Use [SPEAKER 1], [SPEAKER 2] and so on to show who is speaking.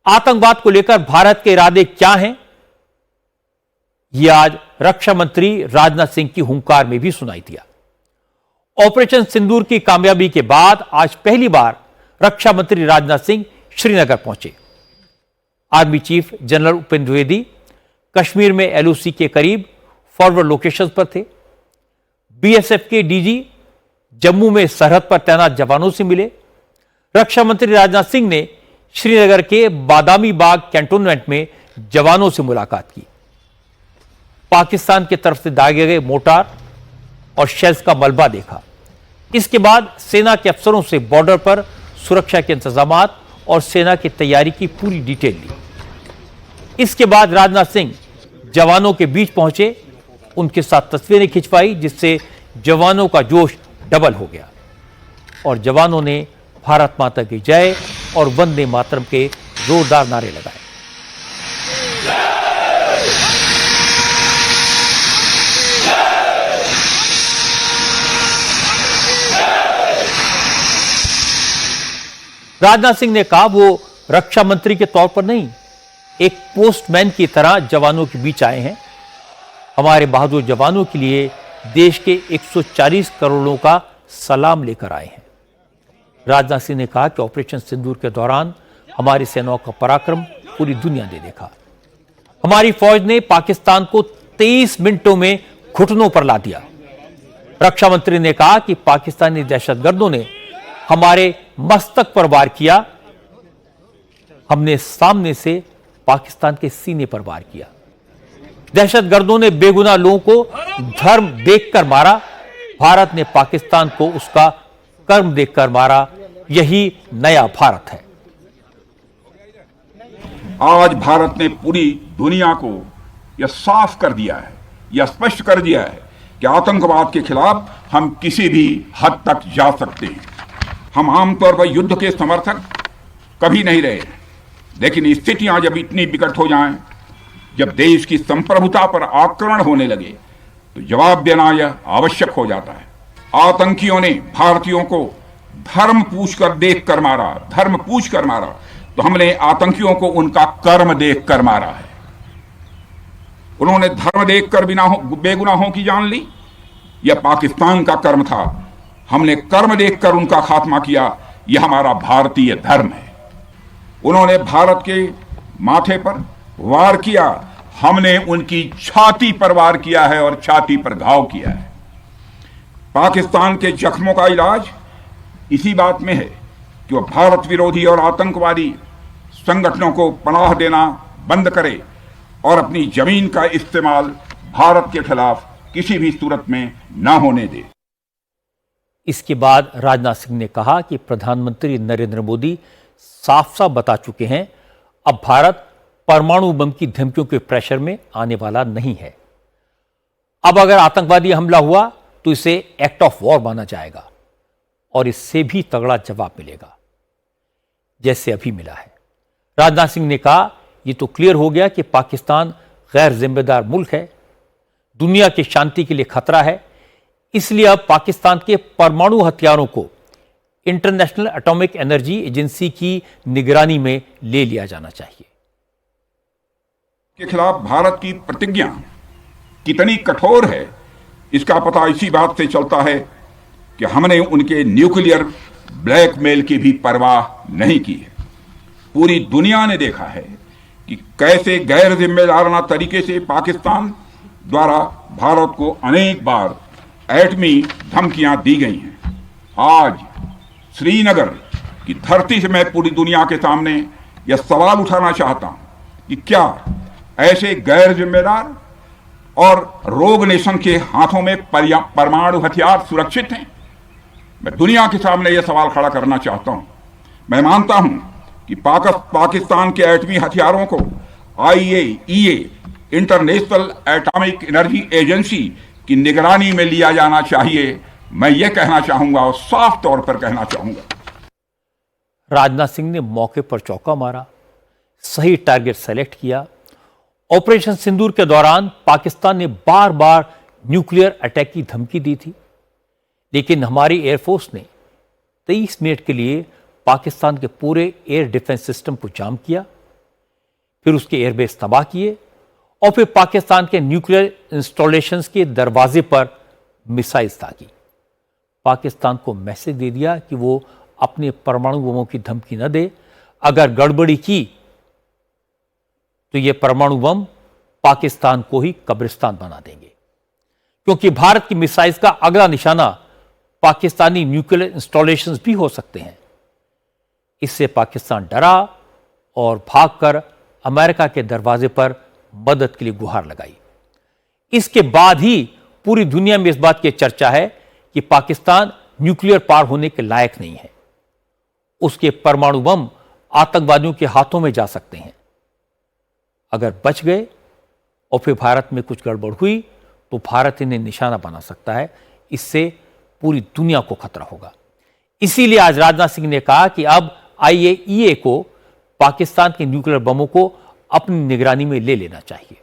[SPEAKER 1] आतंकवाद को लेकर भारत के इरादे क्या हैं, यह आज रक्षा मंत्री राजनाथ सिंह की हुंकार में भी सुनाई दिया। ऑपरेशन सिंदूर की कामयाबी के बाद आज पहली बार रक्षा मंत्री राजनाथ सिंह श्रीनगर पहुंचे। Army chief general Upendra Dwivedi Kashmir में एलओसी के करीब फॉरवर्ड लोकेशन पर थे। बीएसएफ के डीजी जम्मू में सरहद पर तैनात जवानों से मिले। रक्षा मंत्री राजनाथ सिंह ने श्रीनगर के बादामी बाग कैंटोनमेंट में जवानों से मुलाकात की। पाकिस्तान की तरफ से दागे गए मोर्टार और शेल्स का मलबा देखा। इसके बाद सेना के अफसरों से बॉर्डर पर सुरक्षा के इंतजामात और सेना की तैयारी की पूरी डिटेल ली। इसके बाद राजनाथ सिंह जवानों के बीच पहुंचे, उनके साथ तस्वीरें खिंचवाई, जिससे जवानों का जोश डबल हो गया और जवानों ने भारत माता की जय और वंदे मातरम के जोरदार नारे लगाए। राजनाथ सिंह ने कहा वो रक्षा मंत्री के तौर पर नहीं, एक पोस्टमैन की तरह जवानों के बीच आए हैं। हमारे बहादुर जवानों के लिए देश के 140 करोड़ों का सलाम लेकर आए हैं। राजनाथ सिंह ने कहा कि ऑपरेशन सिंदूर के दौरान हमारी सेनाओं का पराक्रम पूरी दुनिया ने देखा। हमारी फौज ने पाकिस्तान को 23 मिनटों में घुटनों पर ला दिया। रक्षा मंत्री ने कहा कि पाकिस्तानी दहशतगर्दों ने हमारे मस्तक पर वार किया, हमने सामने से पाकिस्तान के सीने पर वार किया। दहशतगर्दों ने बेगुनाह लोगों को धर्म देखकर मारा, भारत ने पाकिस्तान को उसका कर्म देखकर मारा। यही नया भारत है।
[SPEAKER 2] आज भारत ने पूरी दुनिया को यह साफ कर दिया है, यह स्पष्ट कर दिया है कि आतंकवाद के खिलाफ हम किसी भी हद तक जा सकते हैं। हम आमतौर पर युद्ध के समर्थक कभी नहीं रहे, लेकिन स्थितियां जब इतनी विकट हो जाएं, जब देश की संप्रभुता पर आक्रमण होने लगे, तो जवाब देना यह आवश्यक हो जाता है। आतंकियों ने भारतीयों को धर्म पूछकर देखकर मारा, धर्म पूछकर मारा, तो हमने आतंकियों को उनका कर्म देखकर मारा है। उन्होंने धर्म देखकर बेगुनाहों की जान ली, यह पाकिस्तान का कर्म था। हमने कर्म देखकर उनका खात्मा किया, यह हमारा भारतीय धर्म है। उन्होंने भारत के माथे पर वार किया, हमने उनकी छाती पर वार किया है और छाती पर घाव किया है। पाकिस्तान के जख्मों का इलाज इसी बात में है कि वह भारत विरोधी और आतंकवादी संगठनों को पनाह देना बंद करे और अपनी जमीन का इस्तेमाल भारत के खिलाफ किसी भी सूरत में न होने दे।
[SPEAKER 1] इसके बाद राजनाथ सिंह ने कहा कि प्रधानमंत्री नरेंद्र मोदी साफ साफ बता चुके हैं, अब भारत परमाणु बम की धमकियों के प्रेशर में आने वाला नहीं है। अब अगर आतंकवादी हमला हुआ तो इसे एक्ट ऑफ वॉर माना जाएगा और इससे भी तगड़ा जवाब मिलेगा, जैसे अभी मिला है। राजनाथ सिंह ने कहा, यह तो क्लियर हो गया कि पाकिस्तान गैर जिम्मेदार मुल्क है, दुनिया की शांति के लिए खतरा है, इसलिए अब पाकिस्तान के परमाणु हथियारों को इंटरनेशनल एटॉमिक एनर्जी एजेंसी की निगरानी में ले लिया जाना चाहिए।
[SPEAKER 2] के खिलाफ भारत की प्रतिज्ञा कितनी कठोर है, इसका पता इसी बात से चलता है कि हमने उनके न्यूक्लियर ब्लैकमेल की भी परवाह नहीं की है। पूरी दुनिया ने देखा है कि कैसे गैर जिम्मेदाराना तरीके से पाकिस्तान द्वारा भारत को अनेक बार एटमी धमकियां दी गई हैं। आज श्रीनगर की धरती से मैं पूरी दुनिया के सामने यह सवाल उठाना चाहता हूं कि क्या ऐसे गैर जिम्मेदार और रोग नेशन के हाथों में परमाणु हथियार सुरक्षित हैं? मैं दुनिया के सामने यह सवाल खड़ा करना चाहता हूं। मैं मानता हूं कि पाकिस्तान के एटमी हथियारों को IAEA international atomic energy agency की निगरानी में लिया जाना चाहिए। मैं यह कहना चाहूंगा और साफ तौर पर कहना चाहूंगा।
[SPEAKER 1] राजनाथ सिंह ने मौके पर चौका मारा, सही टारगेट सेलेक्ट किया। ऑपरेशन सिंदूर के दौरान पाकिस्तान ने बार बार न्यूक्लियर अटैक की धमकी दी थी, लेकिन हमारी एयरफोर्स ने 23 मिनट के लिए पाकिस्तान के पूरे एयर डिफेंस सिस्टम को जाम किया फिर उसके एयरबेस तबाह किए और फिर पाकिस्तान के न्यूक्लियर इंस्टॉलेशंस के दरवाजे पर मिसाइल्स दागी। पाकिस्तान को मैसेज दे दिया कि वो अपने परमाणु बमों की धमकी न दे, अगर गड़बड़ी की तो ये परमाणु बम पाकिस्तान को ही कब्रिस्तान बना देंगे, क्योंकि भारत की मिसाइल्स का अगला निशाना पाकिस्तानी न्यूक्लियर इंस्टॉलेशंस भी हो सकते हैं। इससे पाकिस्तान डरा और भागकर अमेरिका के दरवाजे पर मदद के लिए गुहार लगाई। इसके बाद ही पूरी दुनिया में इस बात की चर्चा है कि पाकिस्तान न्यूक्लियर पावर होने के लायक नहीं है। उसके परमाणु बम आतंकवादियों के हाथों में जा सकते हैं। अगर बच गए और फिर भारत में कुछ गड़बड़ हुई तो भारत इन्हें निशाना बना सकता है। इससे पूरी दुनिया को खतरा होगा। इसीलिए आज राजनाथ सिंह ने कहा कि अब IAEA को पाकिस्तान के न्यूक्लियर बमों को अपनी निगरानी में ले लेना चाहिए।